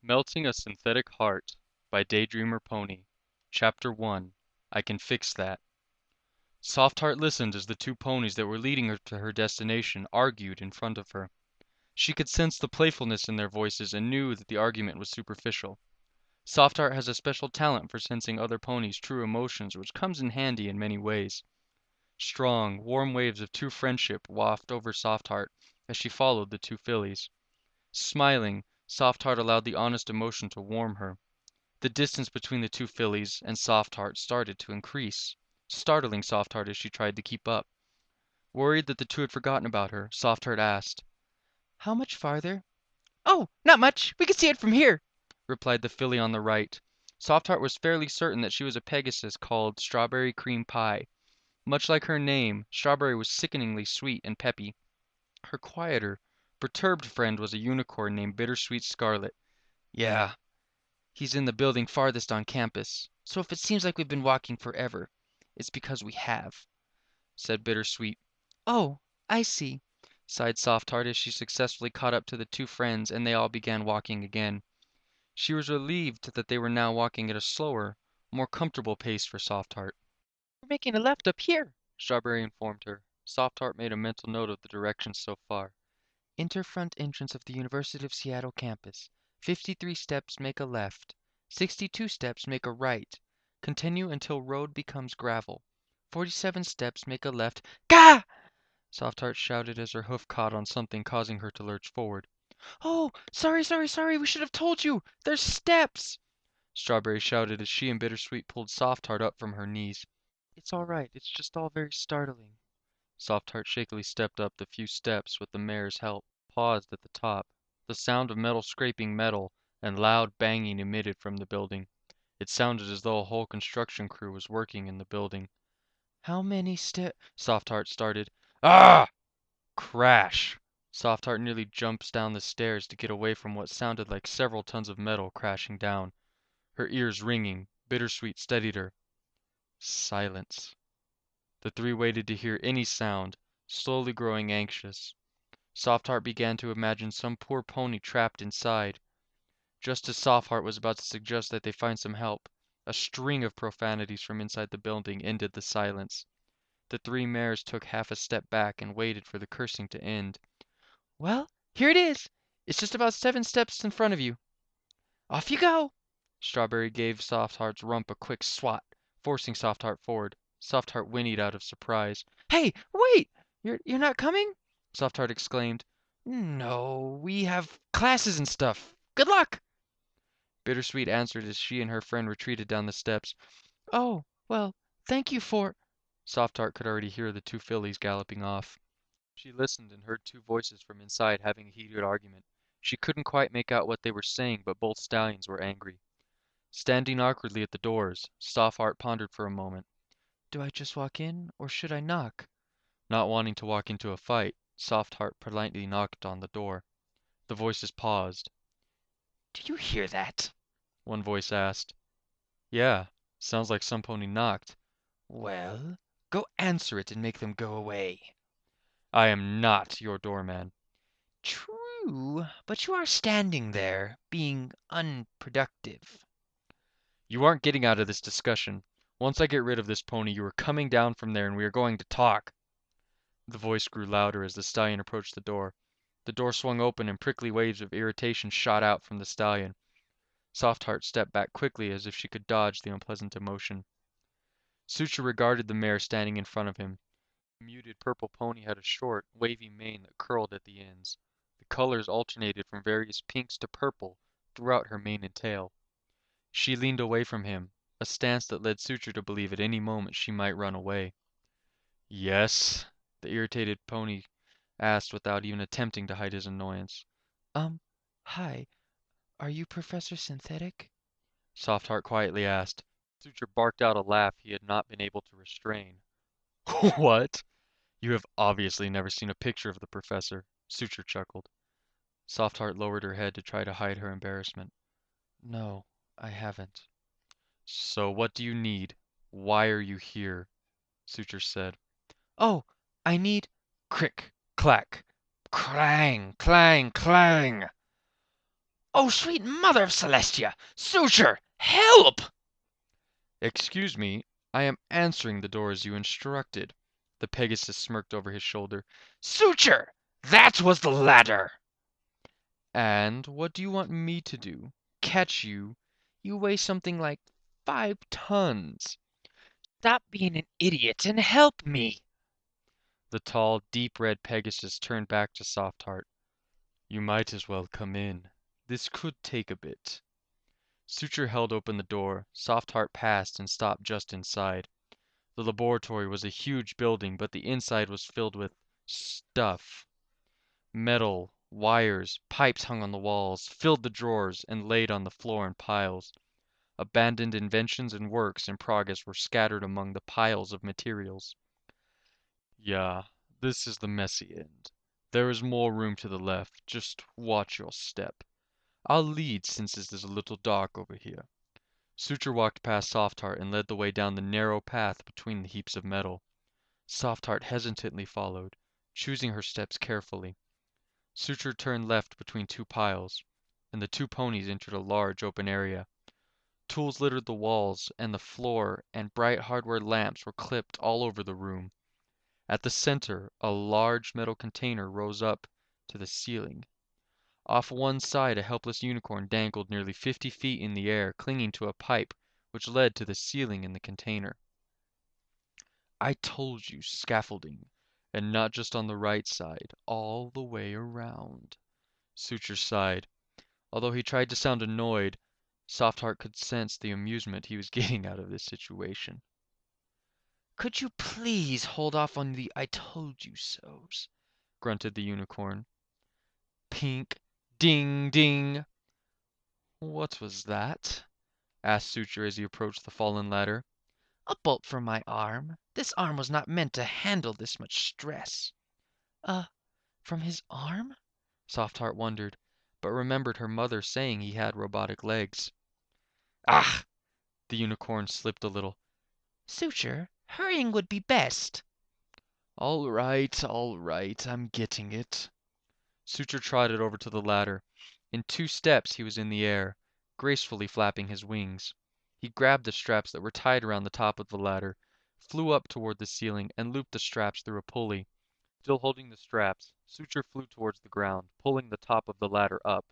Melting a Synthetic Heart by DayDreamerPony. Chapter 1. I Can Fix That. Softheart listened as the two ponies that were leading her to her destination argued in front of her. She could sense the playfulness in their voices and knew that the argument was superficial. Softheart has a special talent for sensing other ponies' true emotions, which comes in handy in many ways. Strong, warm waves of true friendship waft over Softheart as she followed the two fillies. Smiling, Softheart allowed the honest emotion to warm her. The distance between the two fillies and Softheart started to increase, startling Softheart as she tried to keep up. Worried that the two had forgotten about her, Softheart asked, "How much farther?" "Oh, not much. We can see it from here," replied the filly on the right. Softheart was fairly certain that she was a Pegasus called Strawberry Cream Pie. Much like her name, Strawberry was sickeningly sweet and peppy. Her quieter, perturbed friend was a unicorn named Bittersweet Scarlet. "Yeah, he's in the building farthest on campus. So if it seems like we've been walking forever, it's because we have," said Bittersweet. "Oh, I see," Sighed Softheart as she successfully caught up to the two friends and they all began walking again. She was relieved that they were now walking at a slower, more comfortable pace for Softheart. "We're making a left up here," Strawberry informed her. Softheart made a mental note of the directions so far. "Enter front entrance of the University of Seattle campus. 53 steps make a left. 62 steps make a right. Continue until road becomes gravel. 47 steps make a left." "Gah!" Softheart shouted as her hoof caught on something causing her to lurch forward. "Oh, sorry. We should have told you. There's steps." Strawberry shouted as she and Bittersweet pulled Softheart up from her knees. "It's all right. It's just all very startling." Softheart shakily stepped up the few steps with the mare's help, paused at the top. The sound of metal scraping metal and loud banging emitted from the building. It sounded as though a whole construction crew was working in the building. "How many Softheart started. Ah! Crash! Softheart nearly jumps down the stairs to get away from what sounded like several tons of metal crashing down. Her ears ringing, Bittersweet steadied her. Silence. The three waited to hear any sound, slowly growing anxious. Softheart began to imagine some poor pony trapped inside. Just as Softheart was about to suggest that they find some help, a string of profanities from inside the building ended the silence. The three mares took half a step back and waited for the cursing to end. "Well, here it is. It's just about 7 steps in front of you. Off you go." Strawberry gave Softheart's rump a quick swat, forcing Softheart forward. Softheart whinnied out of surprise. "Hey, wait! You're not coming?" Softheart exclaimed. "No, we have classes and stuff. Good luck." Bittersweet answered as she and her friend retreated down the steps. "Oh, well, thank you for—" Softheart could already hear the two fillies galloping off. She listened and heard two voices from inside having a heated argument. She couldn't quite make out what they were saying, but both stallions were angry. Standing awkwardly at the doors, Softheart pondered for a moment. "Do I just walk in, or should I knock?" Not wanting to walk into a fight, Softheart politely knocked on the door. The voices paused. "Do you hear that?" One voice asked. Yeah, sounds like some pony knocked. "Well, go answer it and make them go away." I am not your doorman. "True, but you are standing there, being unproductive." You aren't getting out of this discussion. Once I get rid of this pony, you are coming down from there and we are going to talk. The voice grew louder as the stallion approached the door. The door swung open and prickly waves of irritation shot out from the stallion. Softheart stepped back quickly as if she could dodge the unpleasant emotion. Suture regarded the mare standing in front of him. The muted purple pony had a short, wavy mane that curled at the ends. The colors alternated from various pinks to purple throughout her mane and tail. She leaned away from him, a stance that led Suture to believe at any moment she might run away. Yes? The irritated pony asked without even attempting to hide his annoyance. Um, hi. Are you Professor Synthetic?" Softheart quietly asked. Suture barked out a laugh he had not been able to restrain. What? You have obviously never seen a picture of the professor, Suture chuckled. Softheart lowered her head to try to hide her embarrassment. "No, I haven't." So what do you need? Why are you here? Suture said. "Oh, I need—" Crick, clack, clang, clang, clang. Oh, sweet mother of Celestia! Suture! Help! Excuse me, I am answering the door as you instructed. The Pegasus smirked over his shoulder. Suture! That was the ladder! And what do you want me to do? Catch you? You weigh something like 5 tons. Stop being an idiot and help me! The tall, deep red Pegasus turned back to Soft Heart. You might as well come in. This could take a bit. Suture held open the door. Soft Heart passed and stopped just inside. The laboratory was a huge building, but the inside was filled with stuff. Metal, wires, pipes hung on the walls, filled the drawers, and laid on the floor in piles. Abandoned inventions and works in progress were scattered among the piles of materials. Yeah, this is the messy end. There is more room to the left. Just watch your step. I'll lead since it is a little dark over here. Suture walked past Soft Heart and led the way down the narrow path between the heaps of metal. Soft Heart hesitantly followed, choosing her steps carefully. Suture turned left between two piles, and the two ponies entered a large open area. Tools littered the walls and the floor, and bright hardware lamps were clipped all over the room. At the center, a large metal container rose up to the ceiling. Off one side, a helpless unicorn dangled nearly 50 feet in the air, clinging to a pipe which led to the ceiling in the container. I told you scaffolding, and not just on the right side, all the way around. Suture sighed. Although he tried to sound annoyed, Softheart could sense the amusement he was getting out of this situation. Could you please hold off on the I told you so's? Grunted the unicorn. Pink, ding, ding. What was that? Asked Suture as he approached the fallen ladder. A bolt from my arm. This arm was not meant to handle this much stress. From his arm? Softheart wondered, but remembered her mother saying he had robotic legs. Ah! The unicorn slipped a little. Suture, hurrying would be best. All right, I'm getting it. Suture trotted over to the ladder. In 2 steps he was in the air, gracefully flapping his wings. He grabbed the straps that were tied around the top of the ladder, flew up toward the ceiling, and looped the straps through a pulley. Still holding the straps, Suture flew towards the ground, pulling the top of the ladder up.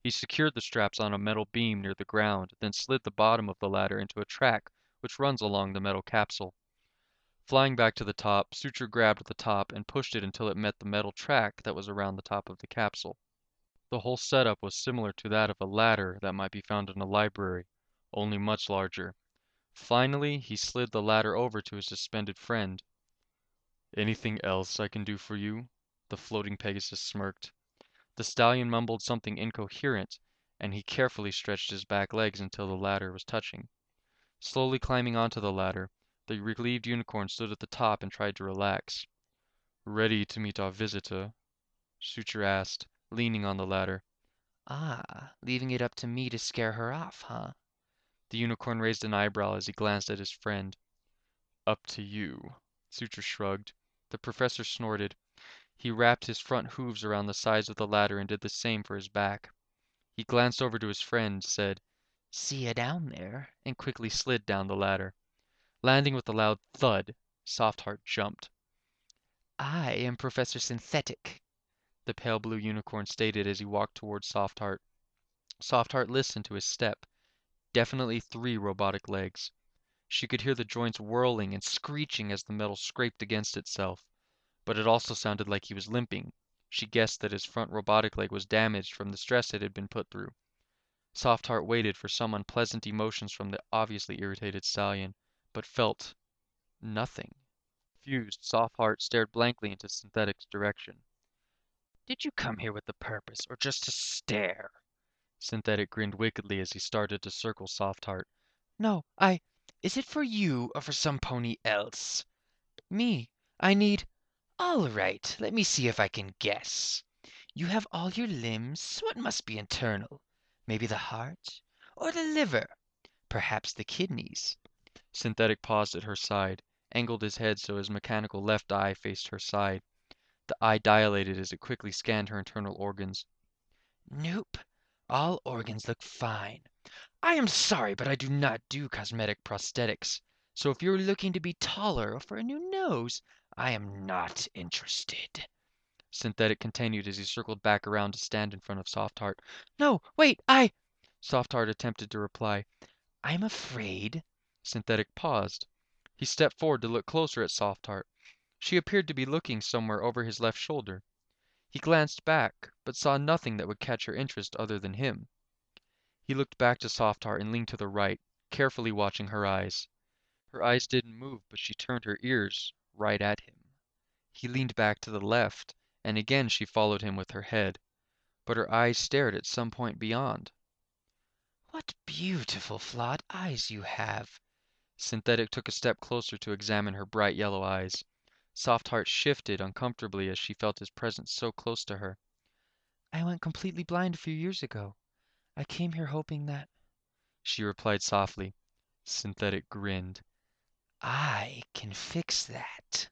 He secured the straps on a metal beam near the ground, then slid the bottom of the ladder into a track which runs along the metal capsule. Flying back to the top, Suture grabbed the top and pushed it until it met the metal track that was around the top of the capsule. The whole setup was similar to that of a ladder that might be found in a library, only much larger. Finally, he slid the ladder over to his suspended friend. Anything else I can do for you? The floating Pegasus smirked. The stallion mumbled something incoherent, and he carefully stretched his back legs until the ladder was touching. Slowly climbing onto the ladder, the relieved unicorn stood at the top and tried to relax. Ready to meet our visitor? Suture asked, leaning on the ladder. Ah, leaving it up to me to scare her off, huh? The unicorn raised an eyebrow as he glanced at his friend. Up to you. Suture shrugged. The professor snorted. He wrapped his front hooves around the sides of the ladder and did the same for his back. He glanced over to his friend, said, See ya down there, and quickly slid down the ladder. Landing with a loud thud, Softheart jumped. I am Professor Synthetic. The pale blue unicorn stated as he walked towards Softheart. Softheart listened to his step. Definitely 3 robotic legs. She could hear the joints whirling and screeching as the metal scraped against itself. But it also sounded like he was limping. She guessed that his front robotic leg was damaged from the stress it had been put through. Softheart waited for some unpleasant emotions from the obviously irritated stallion, but felt nothing. Confused, Softheart stared blankly into Synthetic's direction. Did you come here with a purpose, or just to stare? Synthetic grinned wickedly as he started to circle Softheart. No, Is it for you or for some pony else? Me. I need. All right, let me see if I can guess. You have all your limbs, so it must be internal. Maybe the heart? Or the liver? Perhaps the kidneys. Synthetic paused at her side, angled his head so his mechanical left eye faced her side. The eye dilated as it quickly scanned her internal organs. Nope. All organs look fine. I am sorry, but I do not do cosmetic prosthetics. So if you're looking to be taller or for a new nose, I am not interested. Synthetic continued as he circled back around to stand in front of Soft Heart. No, wait, Soft Heart attempted to reply. I'm afraid. Synthetic paused. He stepped forward to look closer at Soft Heart. She appeared to be looking somewhere over his left shoulder. He glanced back, but saw nothing that would catch her interest other than him. He looked back to Soft Heart and leaned to the right, carefully watching her eyes. Her eyes didn't move, but she turned her ears right at him. He leaned back to the left, and again she followed him with her head, but her eyes stared at some point beyond. What beautiful flawed eyes you have. Synthetic took a step closer to examine her bright yellow eyes. Soft Heart shifted uncomfortably as she felt his presence so close to her. I went completely blind a few years ago. I came here hoping that, she replied softly. Synthetic grinned. I can fix that.